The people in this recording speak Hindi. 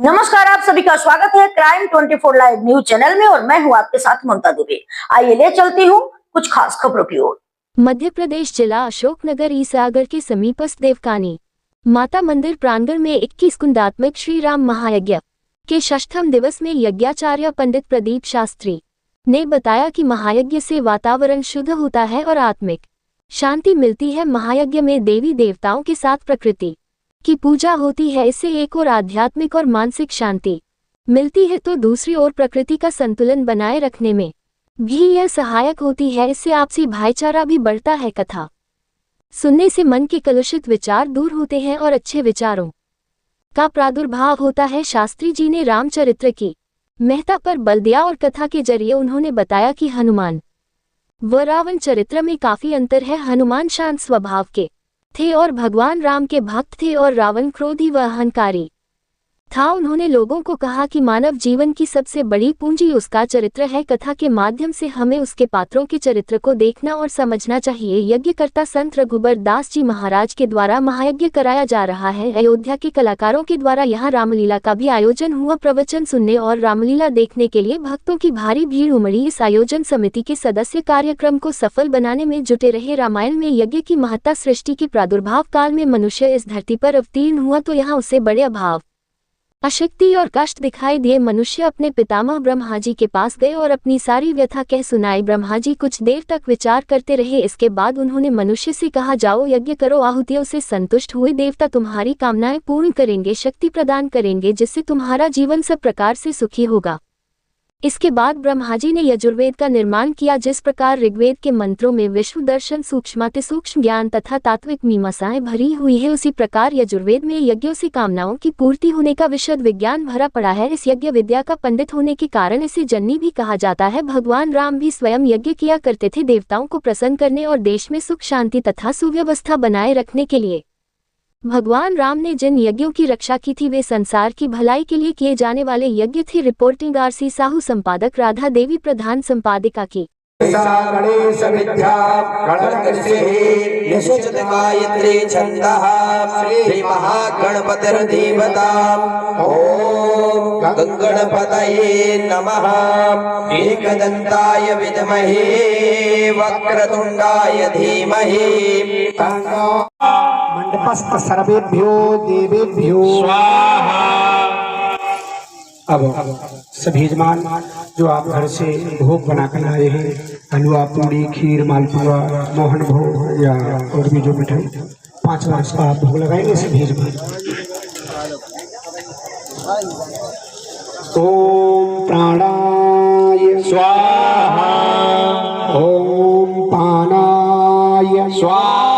नमस्कार, आप सभी का स्वागत है क्राइम 24 लाइव न्यूज चैनल में और मैं हूं आपके साथ ममता दुबे। आइए ले चलती हूं कुछ खास खबरों की ओर। मध्य प्रदेश जिला अशोकनगर ईसागर के समीपस्थ देवकानी माता मंदिर प्रांगण में 21 कुंडात्मक श्री राम महायज्ञ के षष्ठम दिवस में यज्ञाचार्य पंडित प्रदीप शास्त्री ने बताया कि महायज्ञ से वातावरण शुद्ध होता है और आत्मिक शांति मिलती है। महायज्ञ में देवी देवताओं के साथ प्रकृति की पूजा होती है। इससे एक और आध्यात्मिक और मानसिक शांति मिलती है तो दूसरी ओर प्रकृति का संतुलन बनाए रखने में भी यह सहायक होती है। इससे आपसी भाईचारा भी बढ़ता है। कथा सुनने से मन के कलुषित विचार दूर होते हैं और अच्छे विचारों का प्रादुर्भाव होता है। शास्त्री जी ने रामचरित्र की महत्ता पर बल दिया और कथा के जरिए उन्होंने बताया कि हनुमान व रावण चरित्र में काफी अंतर है। हनुमान शांत स्वभाव के थे और भगवान राम के भक्त थे और रावण क्रोधी व अहंकारी था। उन्होंने लोगों को कहा कि मानव जीवन की सबसे बड़ी पूंजी उसका चरित्र है। कथा के माध्यम से हमें उसके पात्रों के चरित्र को देखना और समझना चाहिए। यज्ञकर्ता संत रघुबर दास जी महाराज के द्वारा महायज्ञ कराया जा रहा है। अयोध्या के कलाकारों के द्वारा यहाँ रामलीला का भी आयोजन हुआ। प्रवचन सुनने और रामलीला देखने के लिए भक्तों की भारी भीड़ उमड़ी। इस आयोजन समिति के सदस्य कार्यक्रम को सफल बनाने में जुटे रहे। रामायण में यज्ञ की महत्ता सृष्टि के प्रादुर्भाव काल में मनुष्य इस धरती पर अवतीर्ण हुआ तो यहाँ उससे बड़े अभाव अशक्ति और कष्ट दिखाई दिए। मनुष्य अपने पितामह ब्रह्मा जी के पास गए और अपनी सारी व्यथा कह सुनाई। ब्रह्मा जी कुछ देर तक विचार करते रहे। इसके बाद उन्होंने मनुष्य से कहा, जाओ यज्ञ करो। आहुतियों से संतुष्ट हुए देवता तुम्हारी कामनाएं पूर्ण करेंगे, शक्ति प्रदान करेंगे, जिससे तुम्हारा जीवन सब प्रकार से सुखी होगा। इसके बाद ब्रह्मा जी ने यजुर्वेद का निर्माण किया। जिस प्रकार ऋग्वेद के मंत्रों में विश्व दर्शन, सूक्ष्मातिसूक्ष्म ज्ञान तथा तात्विक मीमांसाएं भरी हुई है, उसी प्रकार यजुर्वेद में यज्ञों से कामनाओं की पूर्ति होने का विशद विज्ञान भरा पड़ा है। इस यज्ञ विद्या का पंडित होने के कारण इसे जन्नी भी कहा जाता है। भगवान राम भी स्वयं यज्ञ किया करते थे, देवताओं को प्रसन्न करने और देश में सुख शांति तथा सुव्यवस्था बनाए रखने के लिए। भगवान राम ने जिन यज्ञों की रक्षा की थी वे संसार की भलाई के लिए किए जाने वाले यज्ञ थे। रिपोर्टिंग आरसी साहू, संपादक राधा देवी, प्रधान संपादिका की। गायत्री छंदः श्री महागणपतिर्देवता। ओम गणपतये नमः। एकदंताय विद्महे वक्रतुंडाय धीमहि। मंडपस्थ सर्वेभ्यो देवेभ्यो स्वाहा। अब सभी यजमान जो आप घर से भोग बनाकर आए हैं, हलवा, पूड़ी, खीर, मालपुआ, मोहन भोग या और भी जो मिठाई 5 वर्ष का आप भोग लगाएंगे सभी यजमान। ओम प्राणाय स्वाहा। ओम पानाय स्वाहा।